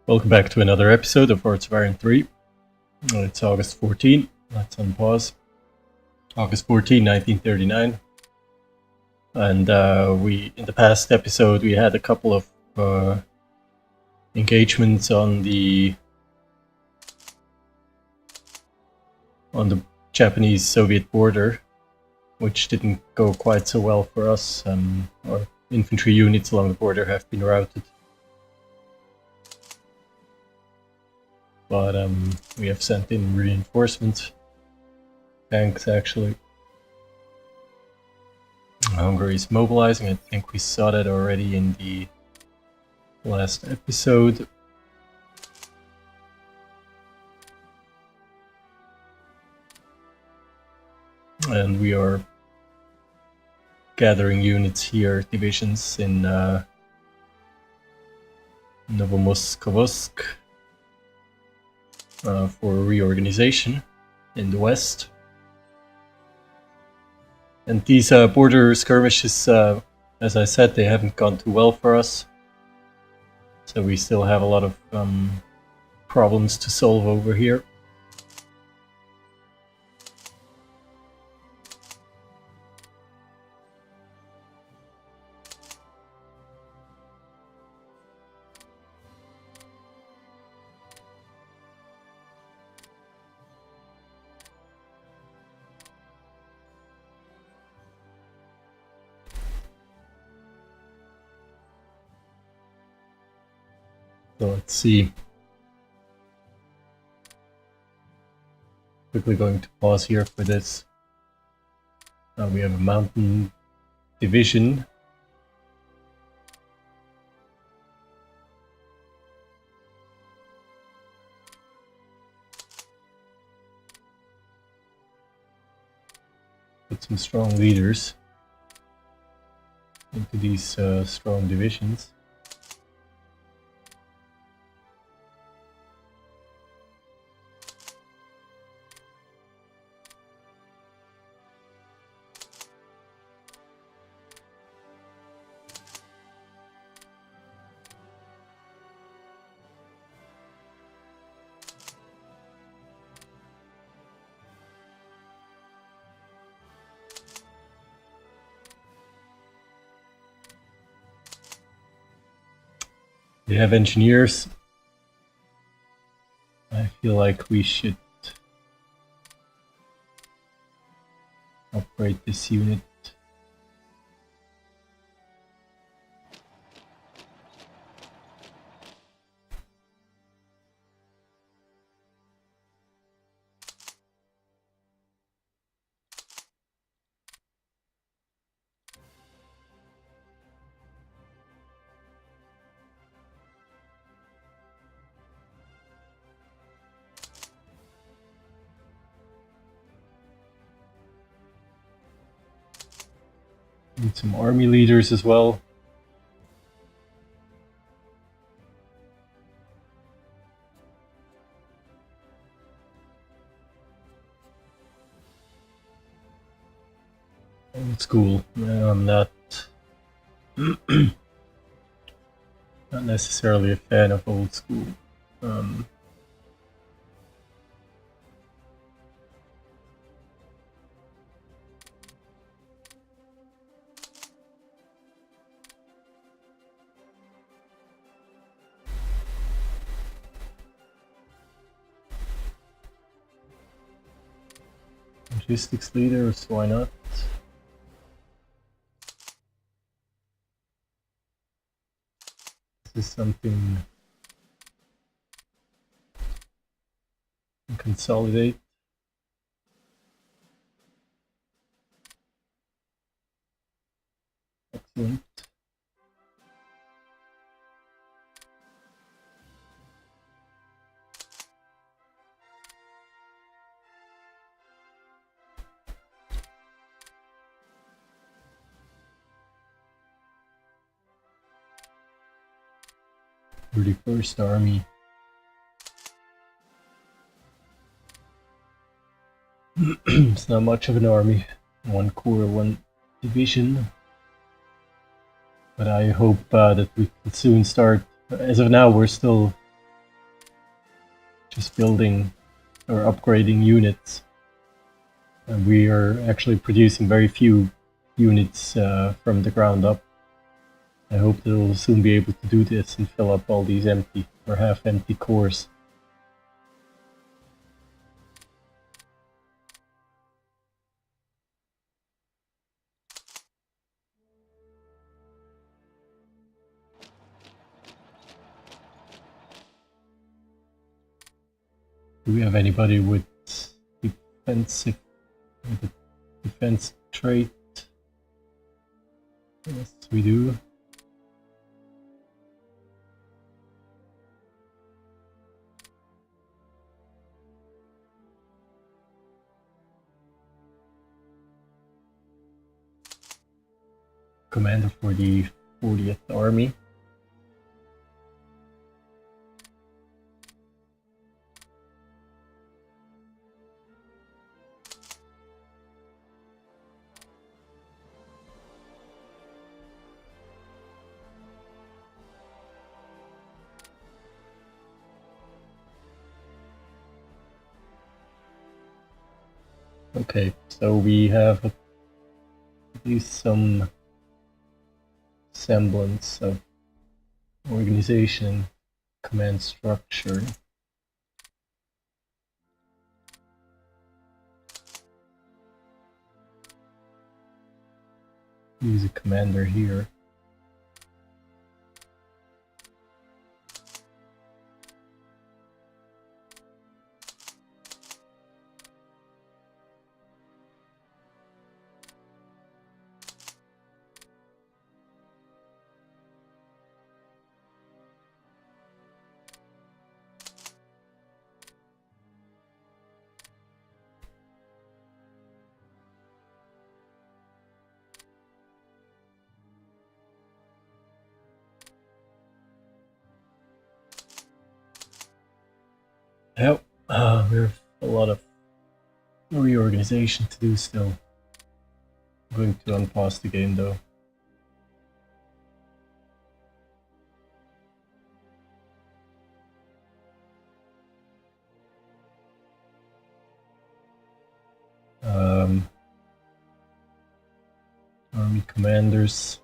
Welcome back to another episode of HoI3. It's August 14. Let's unpause. August 14, 1939. And in the past episode, we had a couple of engagements on the Japanese-Soviet border, which didn't go quite so well for us. Our infantry units along the border have been routed. But we have sent in reinforcements. Tanks, actually. Hungary is mobilizing. I think we saw that already in the last episode. And we are gathering units here, divisions in Novomoskovsk for reorganization in the west. And these border skirmishes, as I said, they haven't gone too well for us. So we still have a lot of problems to solve over here. So let's see. Quickly going to pause here for this. We have a mountain division. Put some strong leaders into these strong divisions. They have engineers. I feel like we should upgrade this unit. Need some army leaders as well. Old school. I'm not not necessarily a fan of old school. Logistics leaders, why not? This is something to consolidate. Excellent. The First Army. It's not much of an army. One corps, one division. But I hope that we can soon start. As of now, we're still just building or upgrading units. And we are actually producing very few units from the ground up. I hope that we'll soon be able to do this and fill up all these empty or half-empty cores. Do we have anybody with defensive, with a defense trait? Yes, we do. Commander for the 40th Army. Okay, so we have at least some semblance of organization, command structure. Use a commander here. Yep, we have a lot of reorganization to do still. I'm going to unpause the game though. Army commanders.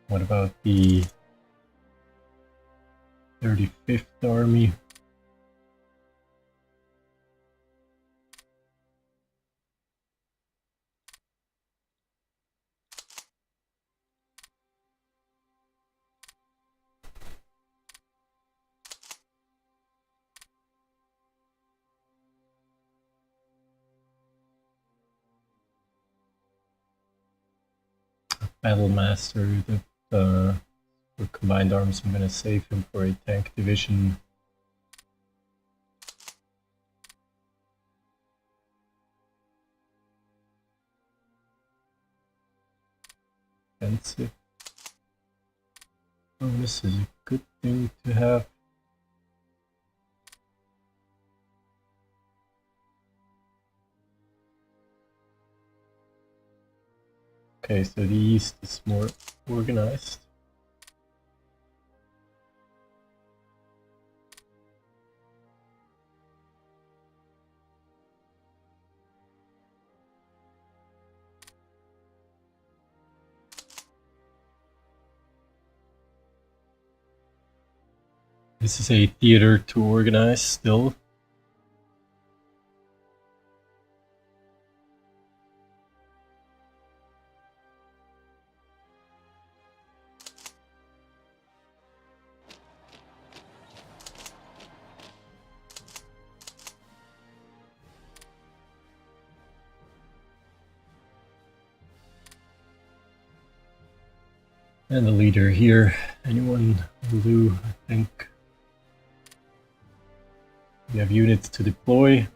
What about the 35th Army? Battle Master, the for combined arms, I'm gonna save him for a tank division. Offensive bonus is a good thing to have. Okay, so the East is more organized. This is a theater to organize still. And the leader here, anyone blue, I think. We have units to deploy.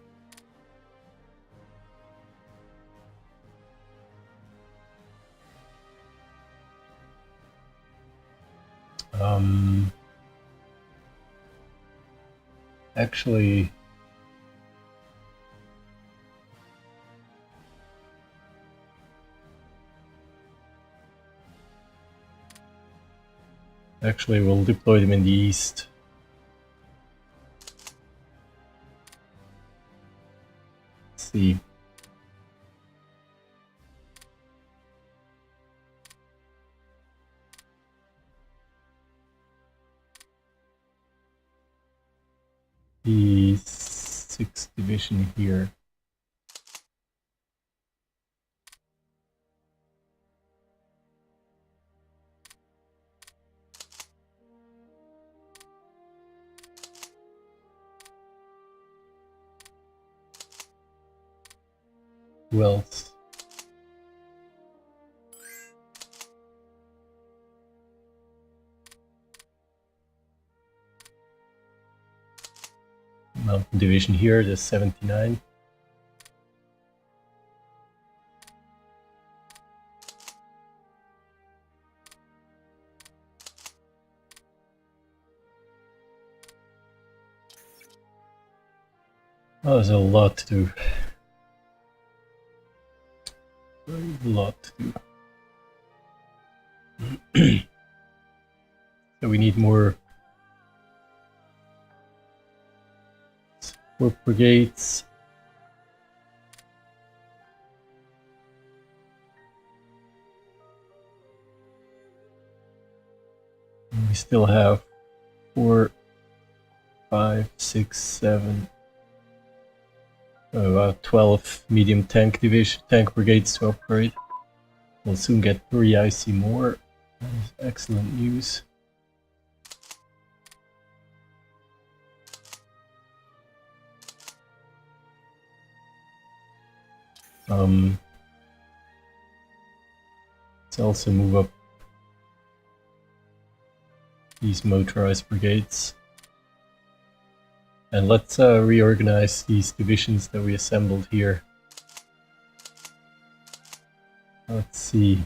Actually, we'll deploy them in the east. Let's see. The 6th division here. Who else? Mountain division here, the 79. Oh, there's a lot to do. Very lot to do. So we need more brigades. And we still have 4, 5, 6, 7, about 12 medium tank brigades to upgrade. We'll soon get 3 IC more. That is excellent news. Let's also move up these motorized brigades. And let's reorganize these divisions that we assembled here. Let's see.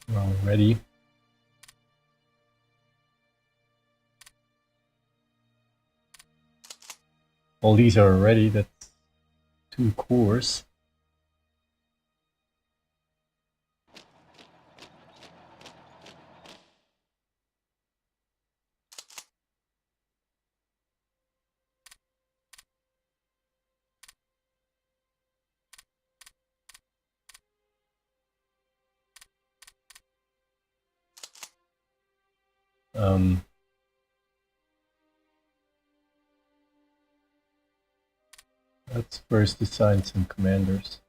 We're all ready. All these are ready, that's 2 cores. Let's first assign some commanders.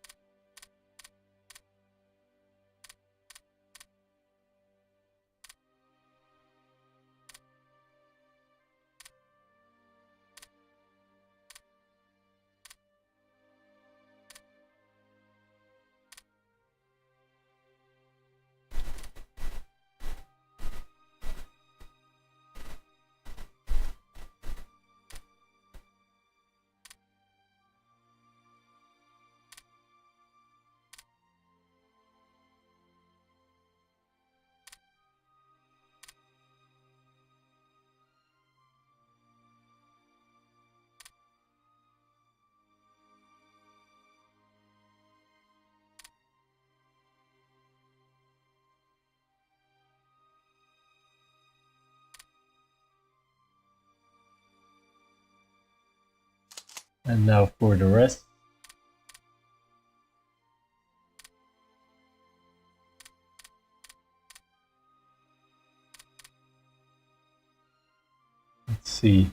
And now for the rest. see.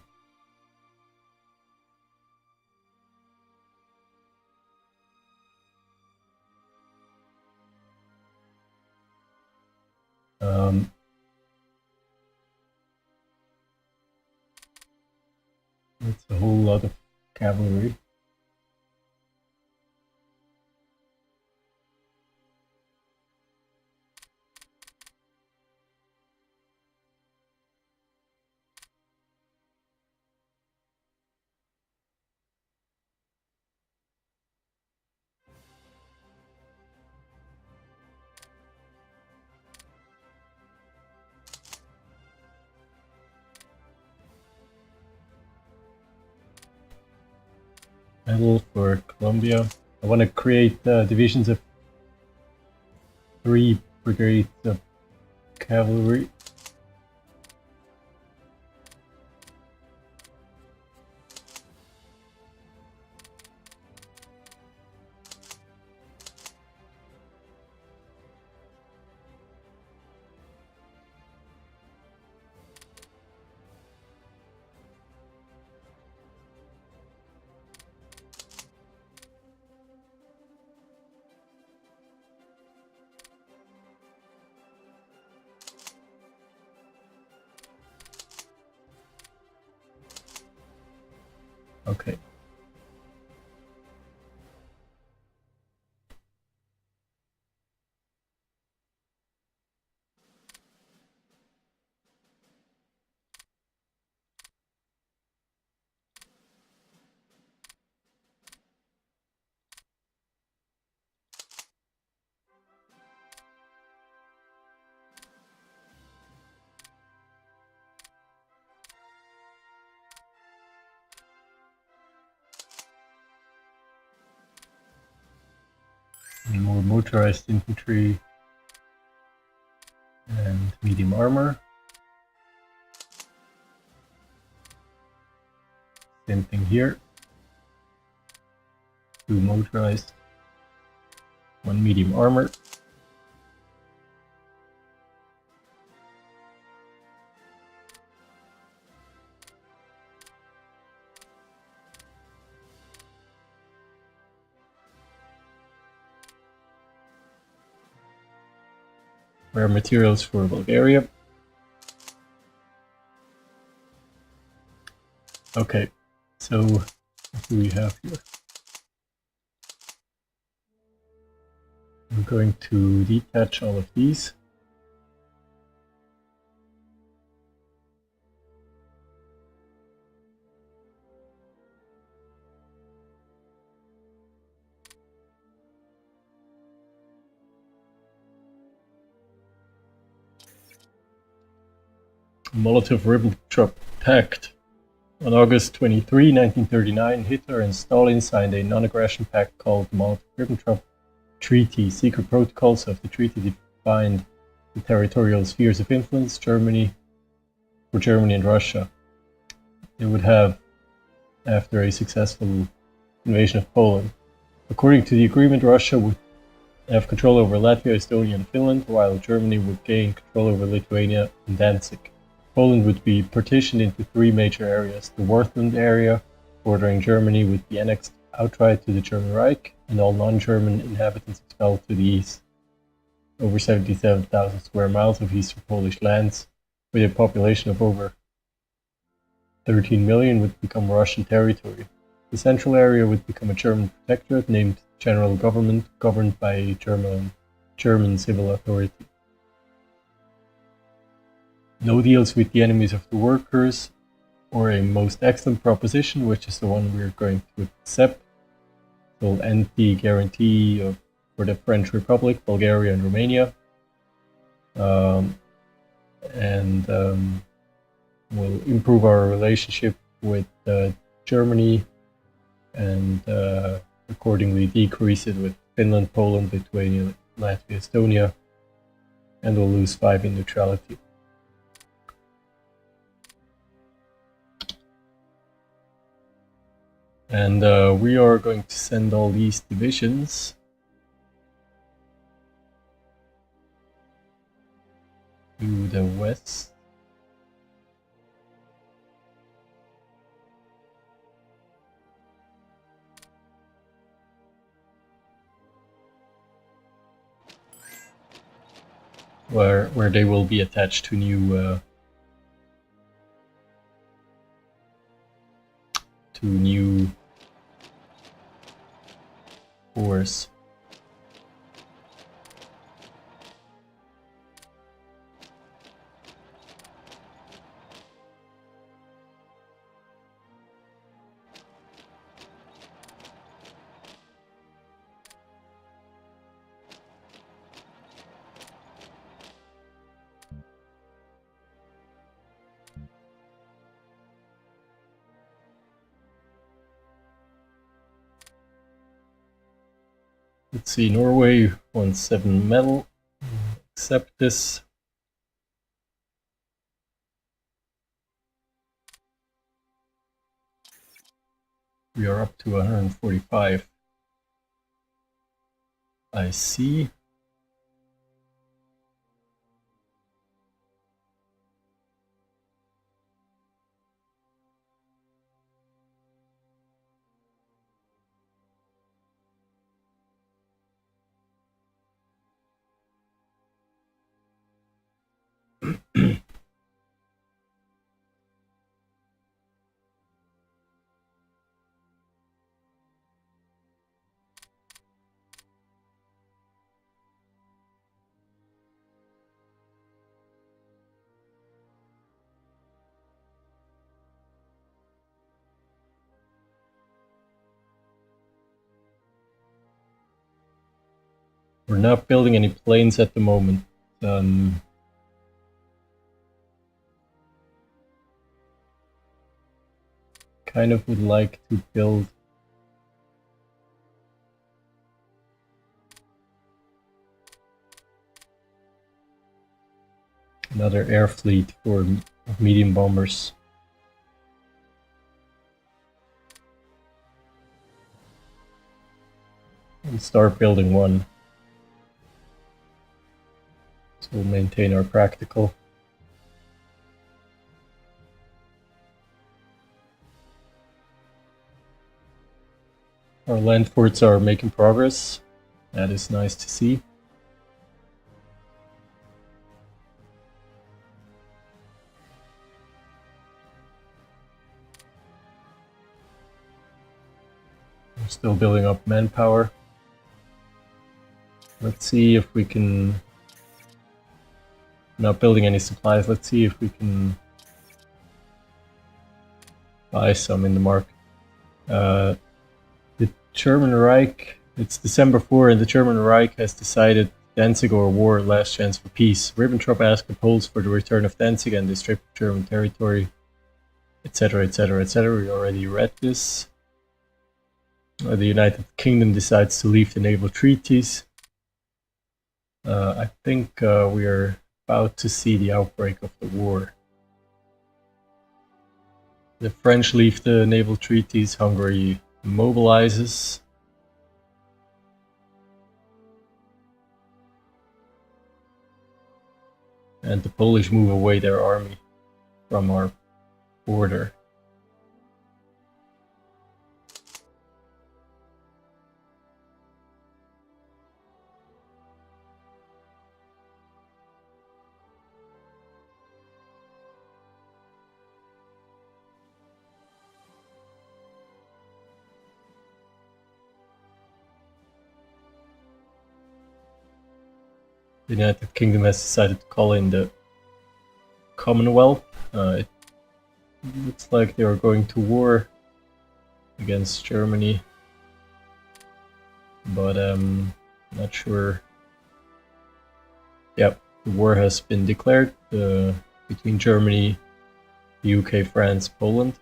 That's a whole lot of cavalry. Medal for Colombia. I want to create divisions of 3 brigades of cavalry. Okay. And more motorized infantry and medium armor. Same thing here. 2 motorized, 1 medium armor. Rare materials for Bulgaria. Okay, so what do we have here? I'm going to detach all of these. Molotov-Ribbentrop Pact. On August 23, 1939, Hitler and Stalin signed a non-aggression pact called the Molotov-Ribbentrop Treaty. Secret protocols of the treaty defined the territorial spheres of influence for Germany and Russia. They would have after a successful invasion of Poland. According to the agreement, Russia would have control over Latvia, Estonia, and Finland, while Germany would gain control over Lithuania and Danzig. Poland would be partitioned into 3 major areas. The Wartheland area, bordering Germany, would be annexed outright to the German Reich, and all non-German inhabitants expelled to the east. Over 77,000 square miles of eastern Polish lands, with a population of over 13 million, would become Russian territory. The central area would become a German protectorate named General Government, governed by a German civil authority. No deals with the enemies of the workers, or a most excellent proposition, which is the one we're going to accept, will end the guarantee for the French Republic, Bulgaria, and Romania, and will improve our relationship with Germany, and accordingly decrease it with Finland, Poland, Lithuania, Latvia, Estonia, and we'll lose 5 in neutrality. And we are going to send all these divisions to the west. where they will be attached to new cores. Let's see, Norway wants 7 metal. Accept this. We are up to 145. I see. We're not building any planes at the moment. Kind of would like to build another air fleet for medium bombers. And start building one. So we'll maintain our practical. Our land forts are making progress. That is nice to see. We're still building up manpower. Let's see if we can... Not building any supplies. Let's see if we can buy some in the market. The German Reich, it's December 4, and the German Reich has decided Danzig or war, last chance for peace. Ribbentrop asked the Poles for the return of Danzig and the strip of German territory, etc., etc., etc. We already read this. The United Kingdom decides to leave the naval treaties. I think we are about to see the outbreak of the war. The French leave the naval treaties, Hungary mobilizes. And the Polish move away their army from our border. The United Kingdom has decided to call in the Commonwealth. It looks like they are going to war against Germany, but not sure. Yep, the war has been declared between Germany, the UK, France, Poland.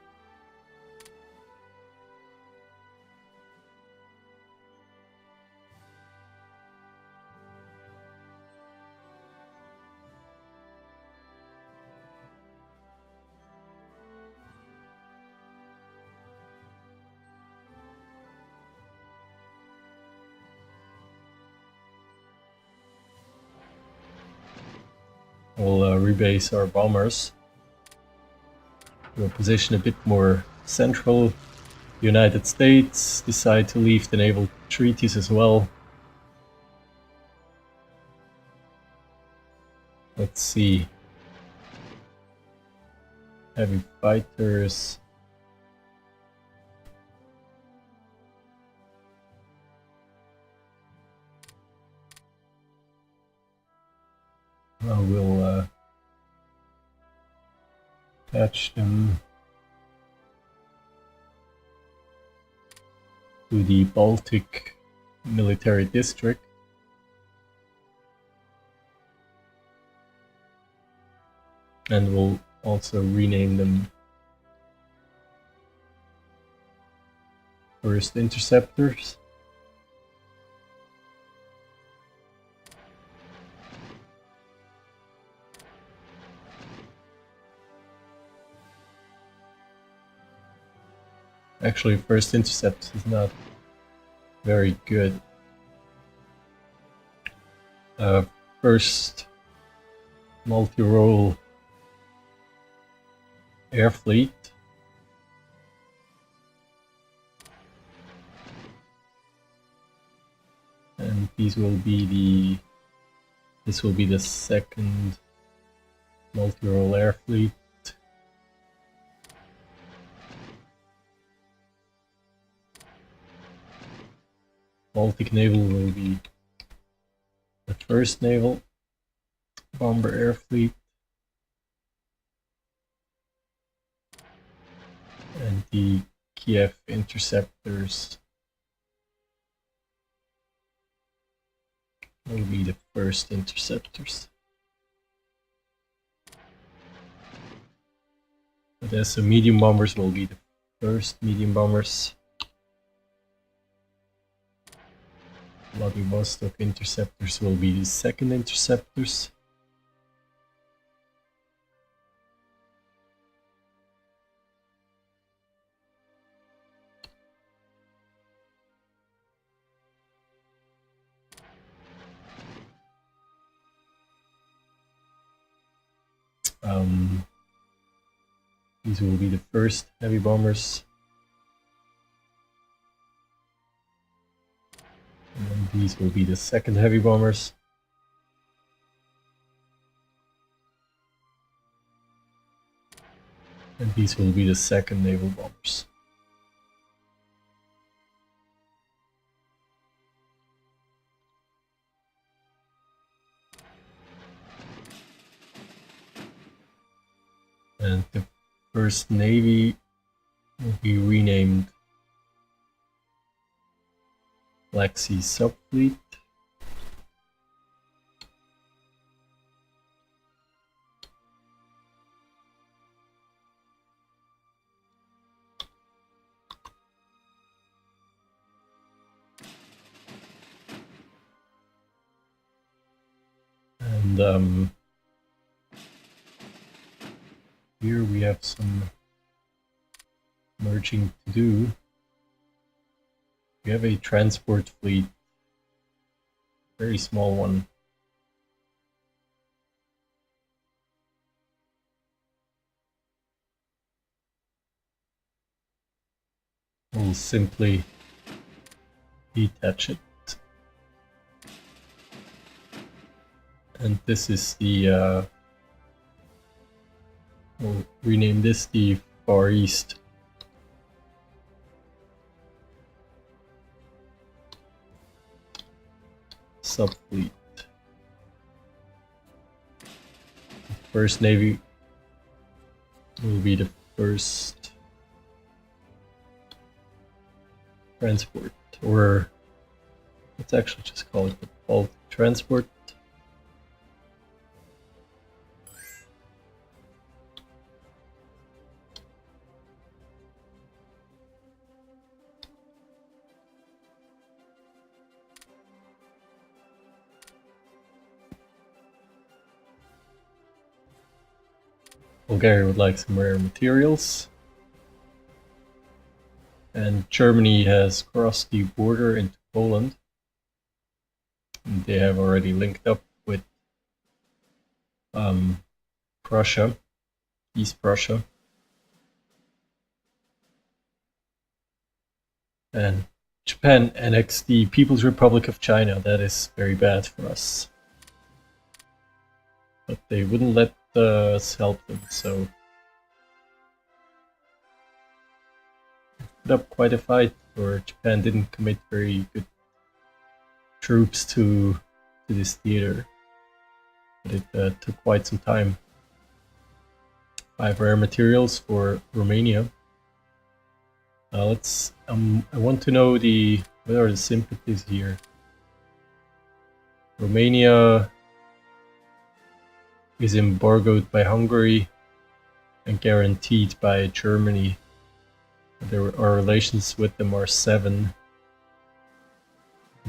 We'll rebase our bombers to a position a bit more central. The United States decide to leave the naval treaties as well. Let's see. Heavy fighters. I will attach them to the Baltic military district. And we'll also rename them First Interceptors. Actually, First Intercept is not very good. First multi-role air fleet. And this will be the second multi-role air fleet. Baltic Naval will be the first naval bomber air fleet. And the Kiev Interceptors will be the first interceptors. But as the medium bombers will be the first medium bombers. Vladivostok interceptors will be the second interceptors. These will be the first heavy bombers. And these will be the second heavy bombers. And these will be the second naval bombers. And the first navy will be renamed Black Sea Subfleet. And here we have some merging to do. We have a transport fleet, very small one. We'll simply detach it. And this is the, we'll rename this the Far East. Subfleet. First Navy will be the first transport, or let's actually just call it the Baltic Transport. Bulgaria would like some rare materials. And Germany has crossed the border into Poland. And they have already linked up with Prussia, East Prussia. And Japan annexed the People's Republic of China. That is very bad for us. but they wouldn't let us help them, so put up quite a fight, or Japan didn't commit very good troops to this theater, but it took quite some time. 5 rare materials for Romania. Let's. I want to know what are the sympathies here. Romania is embargoed by Hungary and guaranteed by Germany. Our relations with them are 7.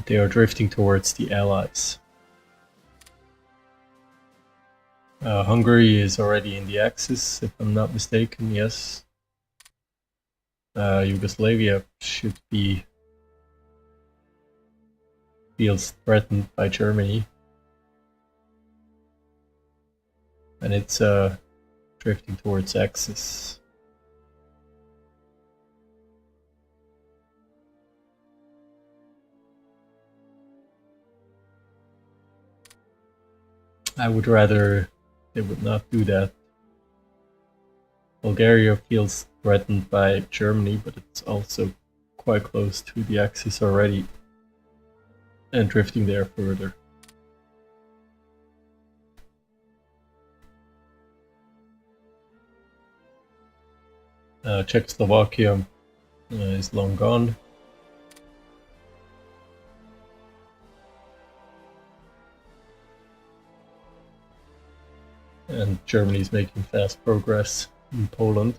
They are drifting towards the Allies. Hungary is already in the Axis, if I'm not mistaken, yes. Yugoslavia should be feels threatened by Germany. And it's drifting towards Axis. I would rather they would not do that. Bulgaria feels threatened by Germany, but it's also quite close to the Axis already and drifting there further. Czechoslovakia is long gone. And Germany is making fast progress in Poland.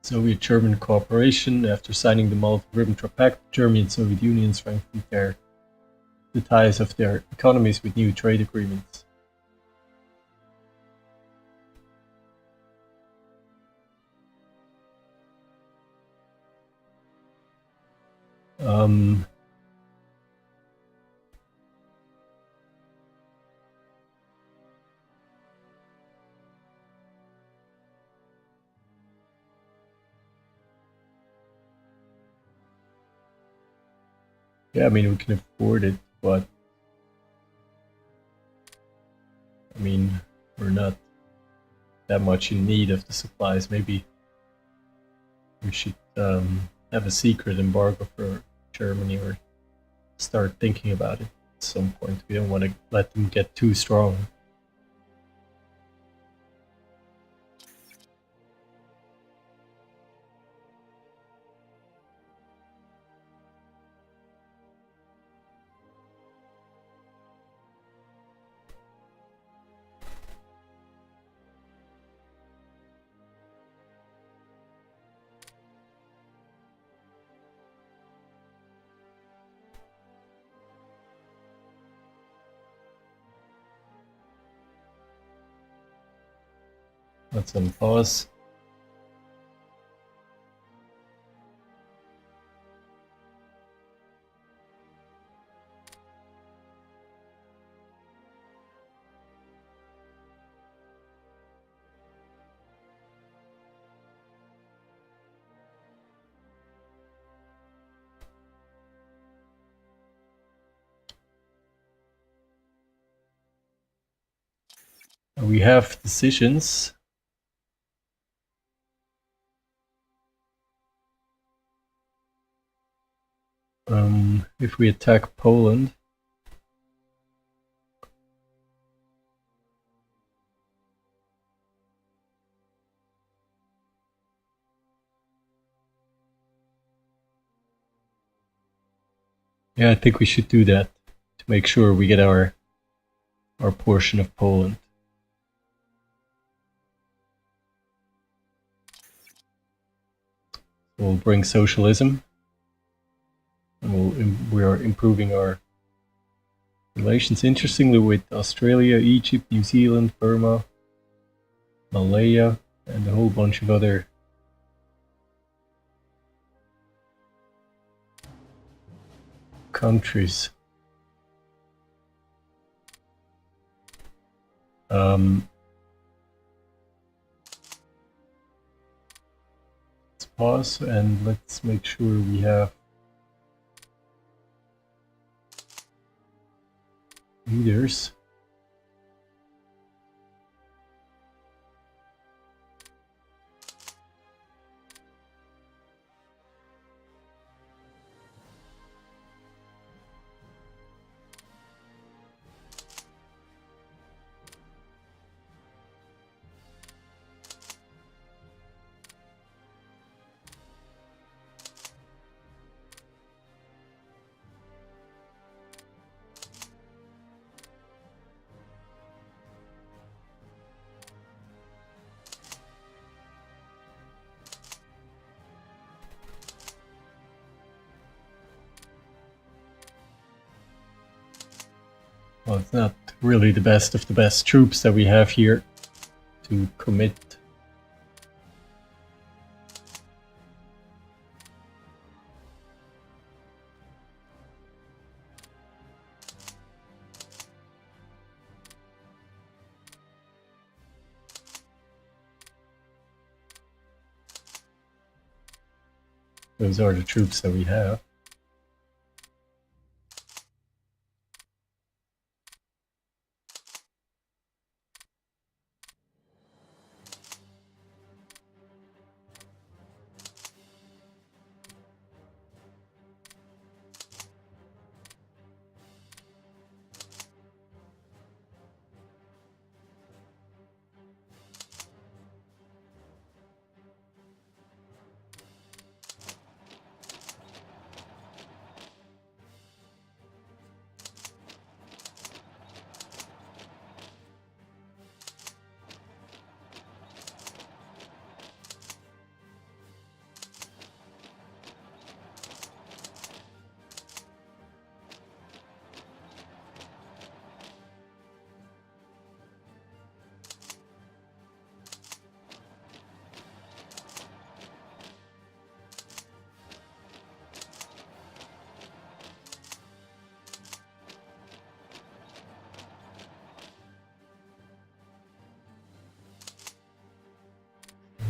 Soviet-German cooperation. After signing the Molotov-Ribbentrop Pact, Germany and Soviet Union strengthened the ties of their economies with new trade agreements. Yeah, I mean, we can afford it, but I mean, we're not that much in need of the supplies. Maybe we should have a secret embargo for Germany or start thinking about it at some point. We don't want to let them get too strong. Let's unpause. We have decisions. If we attack Poland, yeah, I think we should do that to make sure we get our portion of Poland. We'll bring socialism, and we are improving our relations. Interestingly, with Australia, Egypt, New Zealand, Burma, Malaya, and a whole bunch of other countries. pause and let's make sure we have leaders. Well, it's not really the best of the best troops that we have here to commit. Those are the troops that we have.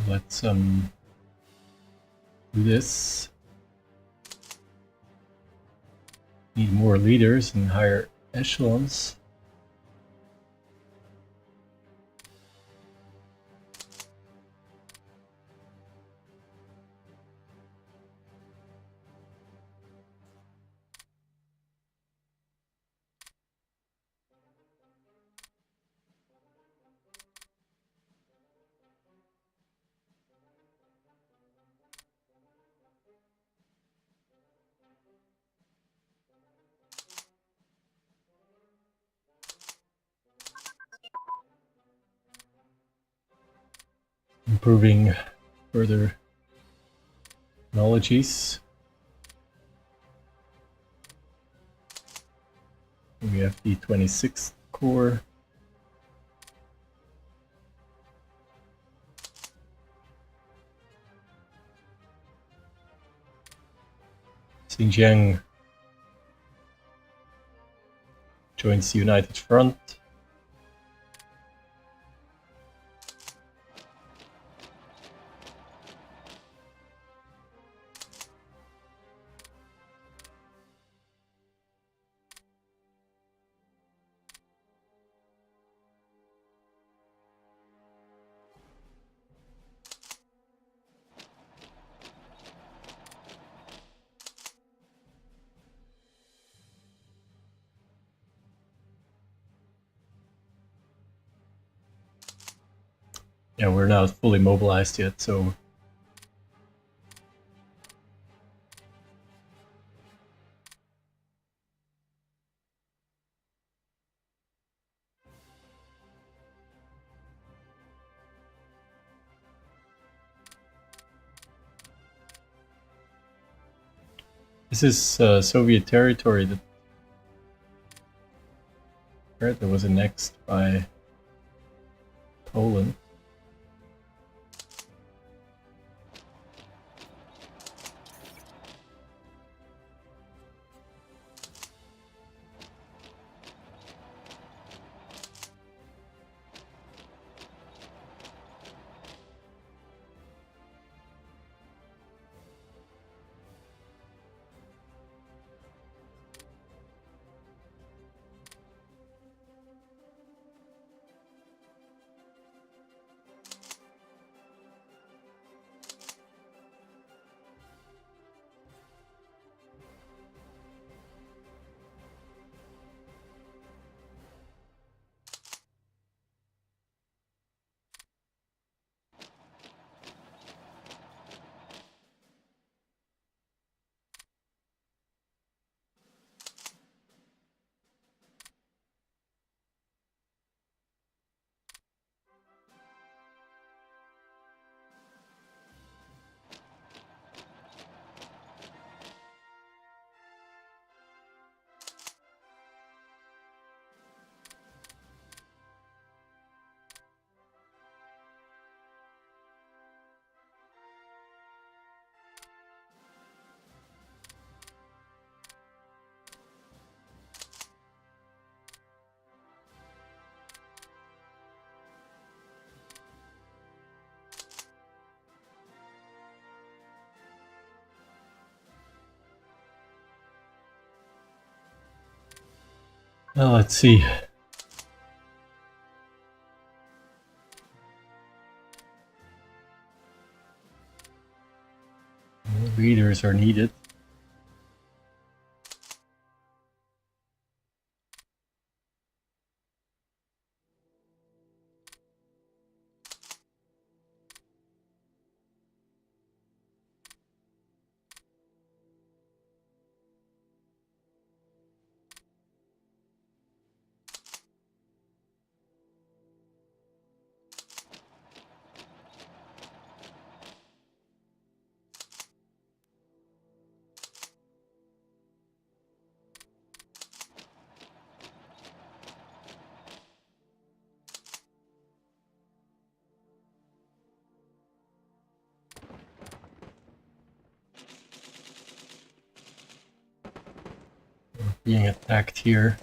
Let's do this. Need more leaders and higher echelons. Improving further technologies. We have the 26th Corps. Xinjiang joins the United Front. Yeah, we're not fully mobilized yet, so this is Soviet territory that apparently was annexed by Poland. Well, let's see. More leaders are needed. We're being attacked here.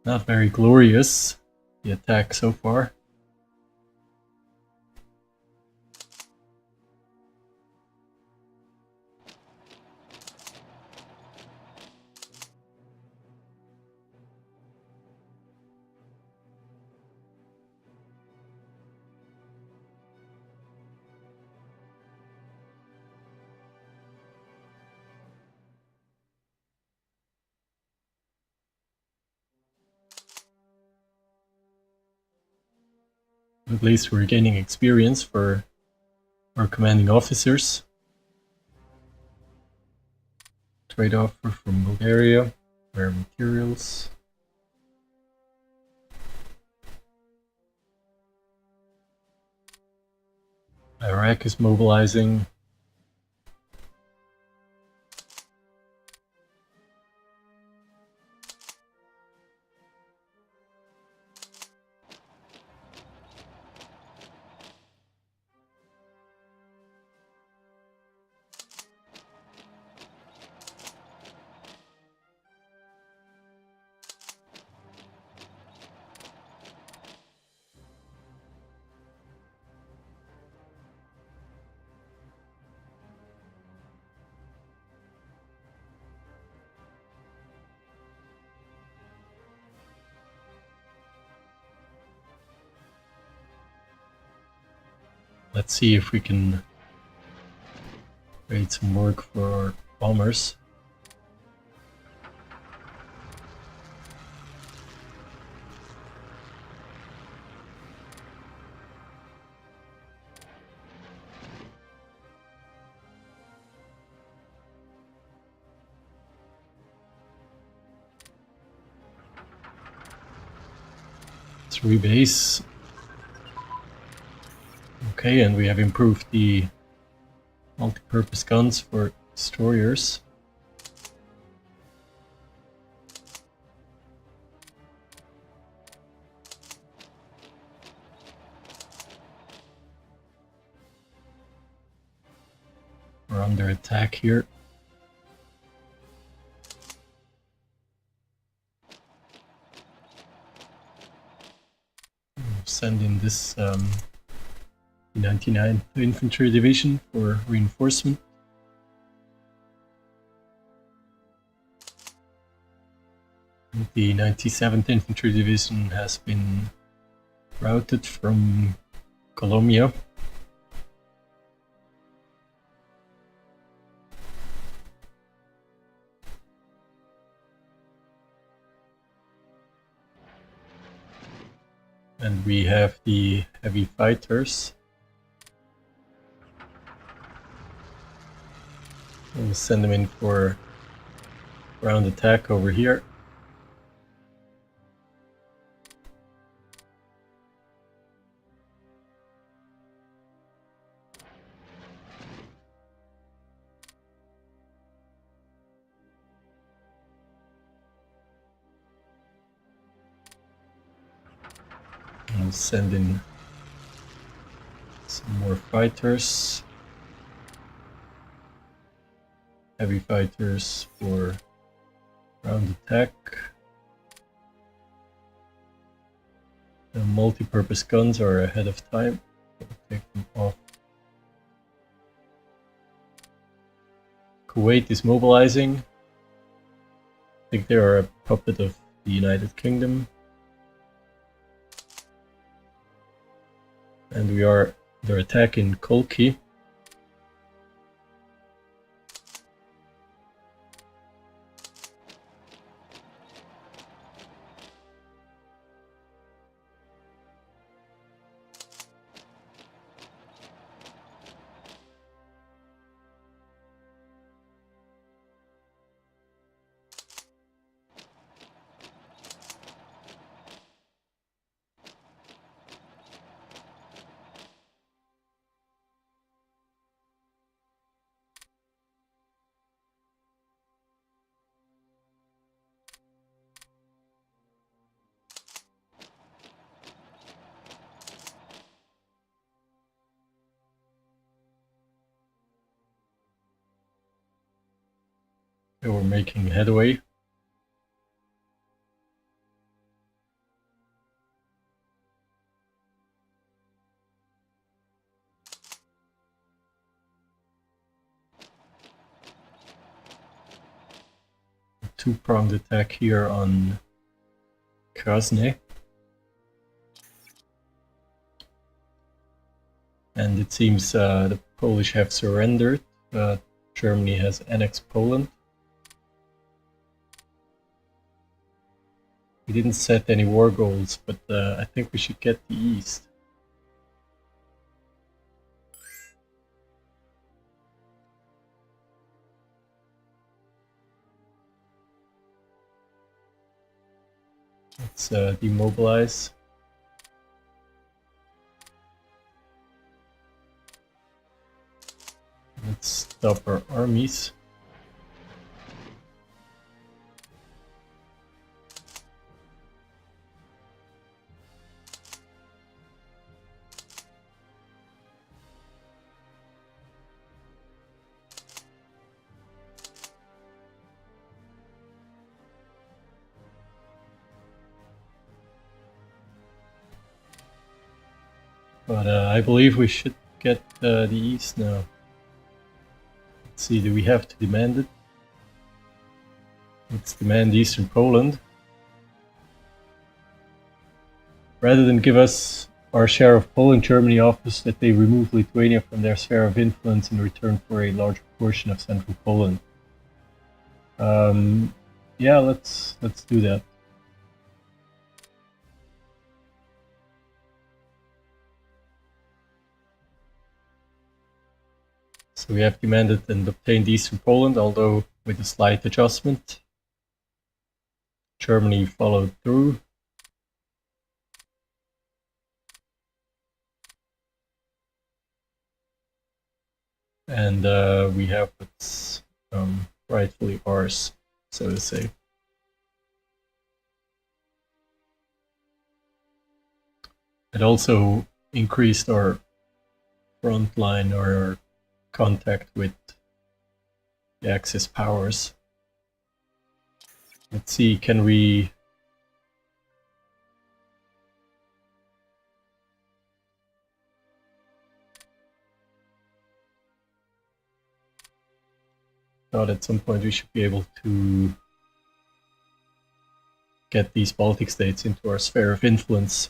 Not very glorious, the attack so far. At least we're gaining experience for our commanding officers. Trade offer from Bulgaria, rare materials. Iraq is mobilizing. Let's see if we can create some work for our bombers. Let's rebase. Okay, and we have improved the multi-purpose guns for destroyers. We're under attack here. We'll send in this 99th Infantry Division for reinforcement. The 97th Infantry Division has been routed from Colombia. And we have the heavy fighters. We'll send them in for ground attack over here. We'll send in some more fighters. Heavy fighters for ground attack. The multi-purpose guns are ahead of time. Take them off. Kuwait is mobilizing. I think they are a puppet of the United Kingdom. And they're attacking Kolki. They were making headway. Two-pronged attack here on Krasny. And it seems the Polish have surrendered. Germany has annexed Poland. We didn't set any war goals, but I think we should get the East. Let's demobilize. Let's stop our armies. But I believe we should get the East now. Let's see, do we have to demand it? Let's demand Eastern Poland. Rather than give us our share of Poland, Germany offers that they remove Lithuania from their sphere of influence in return for a larger portion of central Poland. Yeah, let's do that. So we have demanded and obtained Eastern Poland, although with a slight adjustment. Germany followed through. And we have what's rightfully ours, so to say. It also increased our front line or our contact with the Axis powers. Let's see, can we... Thought at some point we should be able to get these Baltic states into our sphere of influence.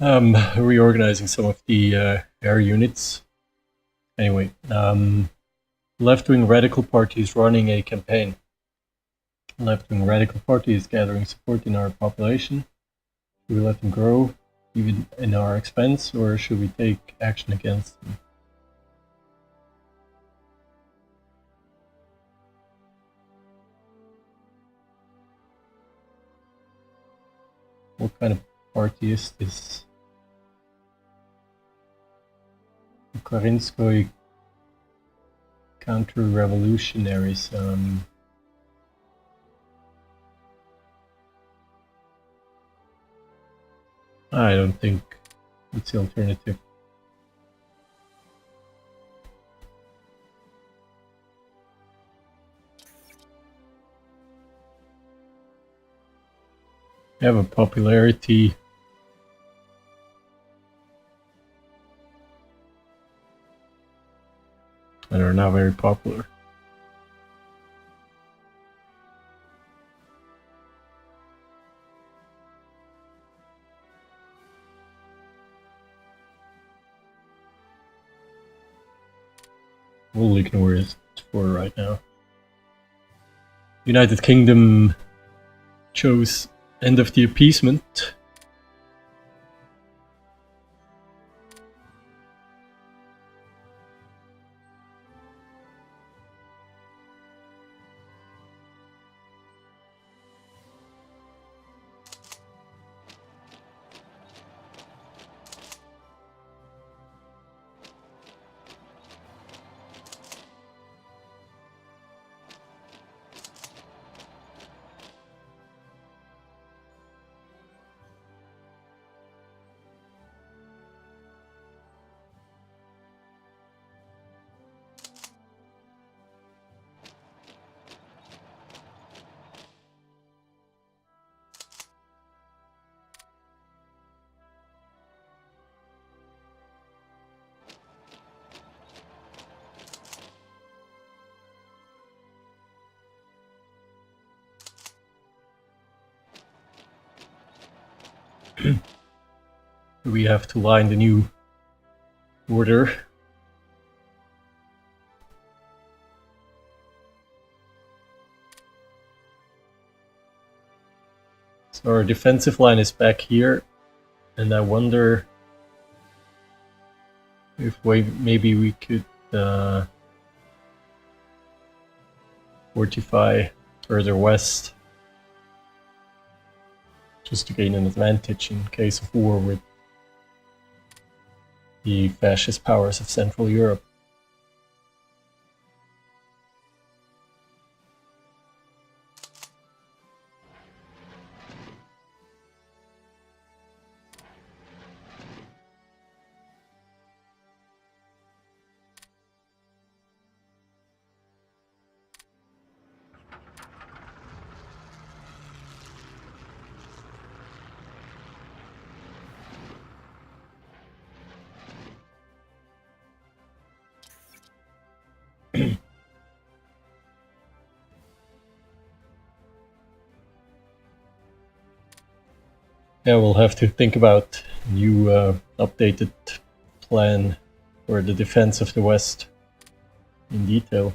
Reorganizing some of the air units. Anyway, left-wing radical party is running a campaign. Left-wing radical party is gathering support in our population. Should we let them grow, even in our expense, or should we take action against them? What kind of party is this? Ukrainskoy counter-revolutionaries. I don't think it's the alternative. They have a popularity. And are now very popular. We'll ignore it for right now. United Kingdom chose end of the appeasement. We have to line the new order. So our defensive line is back here, and I wonder if maybe we could fortify further west, just to gain an advantage in case of war with the fascist powers of Central Europe. Yeah, we'll have to think about a new updated plan for the defense of the West in detail.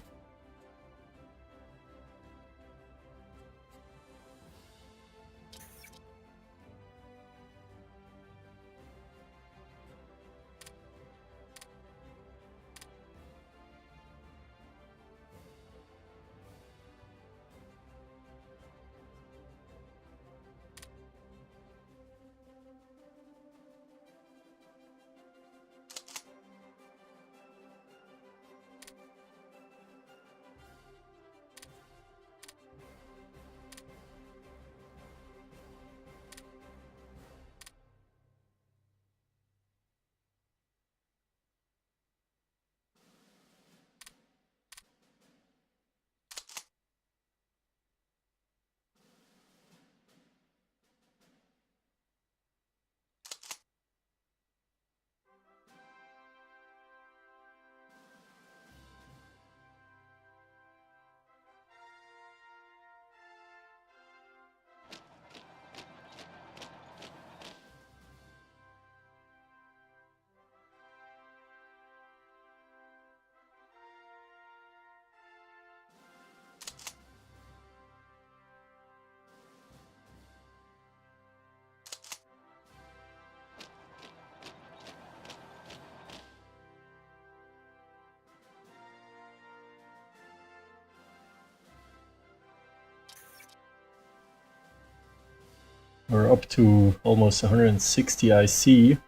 We're up to almost 160 IC.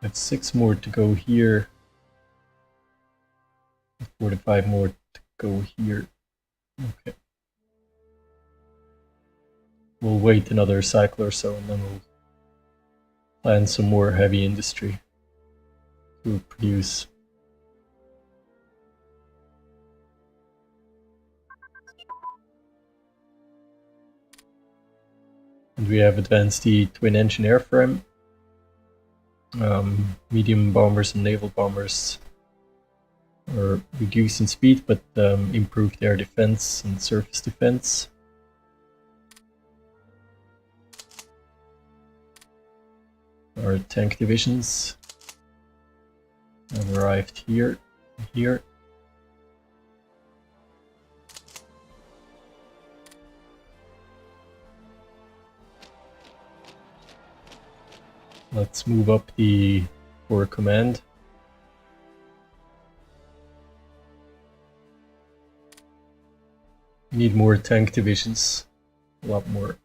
I have 6 more to go here. 45 more to go here. Okay. We'll wait another cycle or so and then we'll plan some more heavy industry to produce. And we have advanced the twin engine airframe. Medium bombers and naval bombers are reduced in speed but improved air defense and surface defense. Our tank divisions have arrived here and here. Let's move up the Corps Command. We need more tank divisions, a lot more.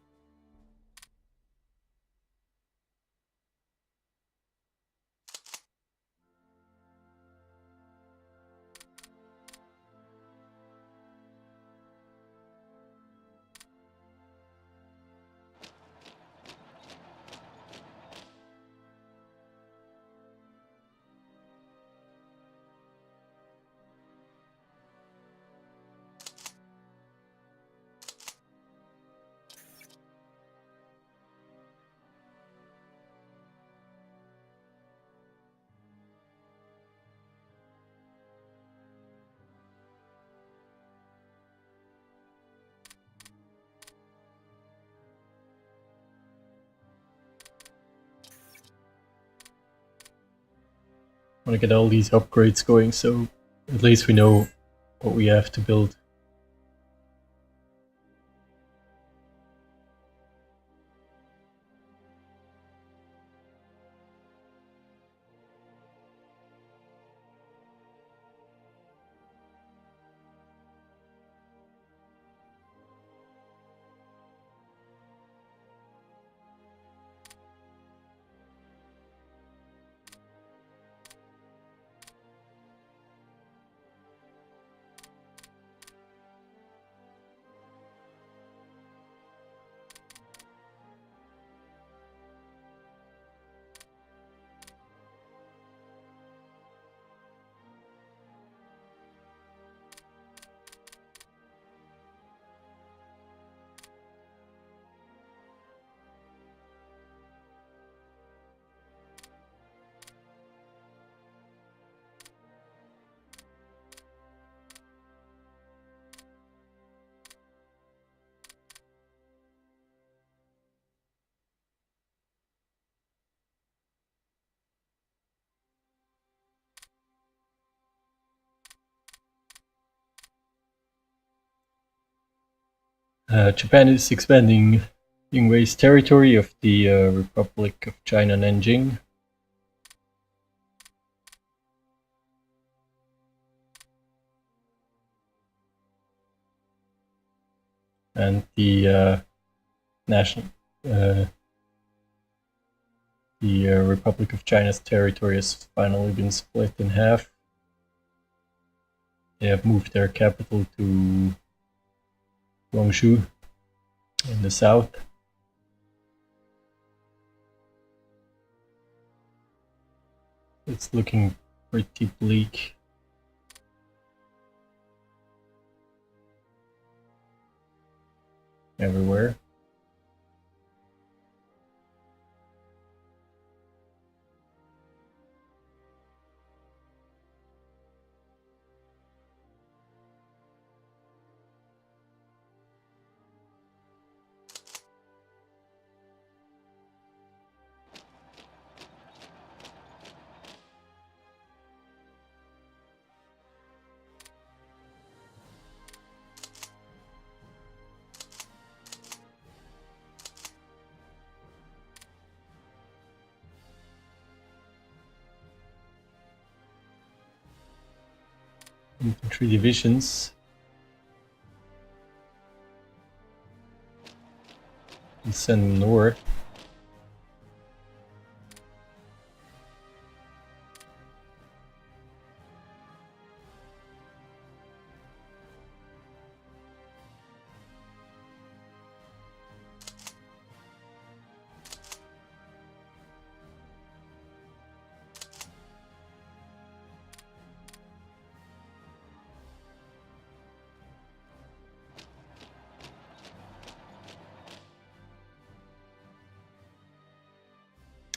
I want to get all these upgrades going, so at least we know what we have to build. Japan is expanding Yingwei's territory of the Republic of China Nanjing. And the Republic of China's territory has finally been split in half. They have moved their capital to Guangzhou in the south. It's looking pretty bleak. Everywhere. infantry divisions. And send them north.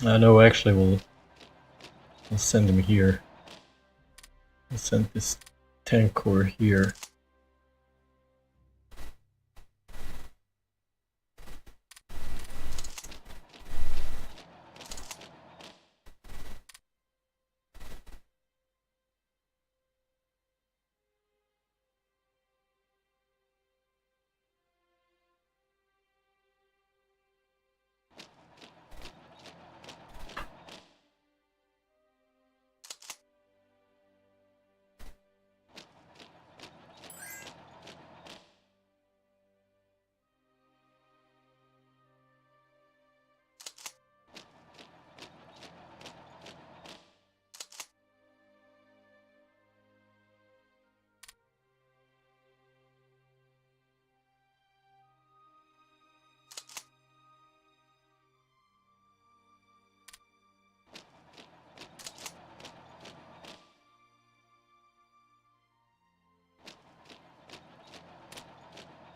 No, actually, we'll send him here. We'll send this tank corps here.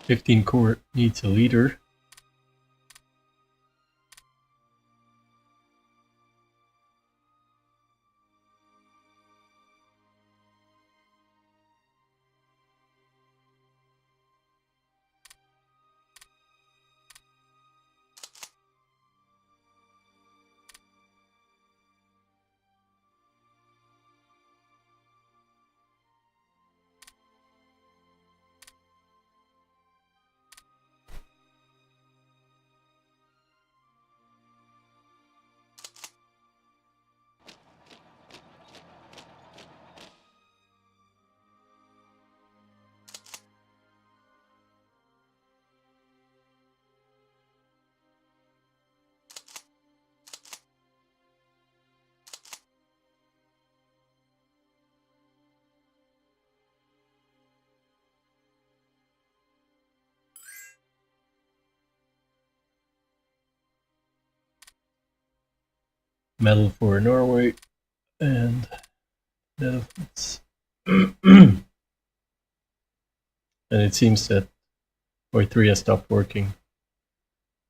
'15 Corps needs a leader. Medal for Norway and Netherlands. And it seems that HoI3 has stopped working.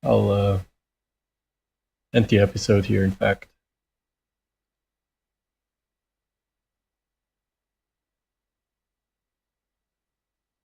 I'll end the episode here, in fact.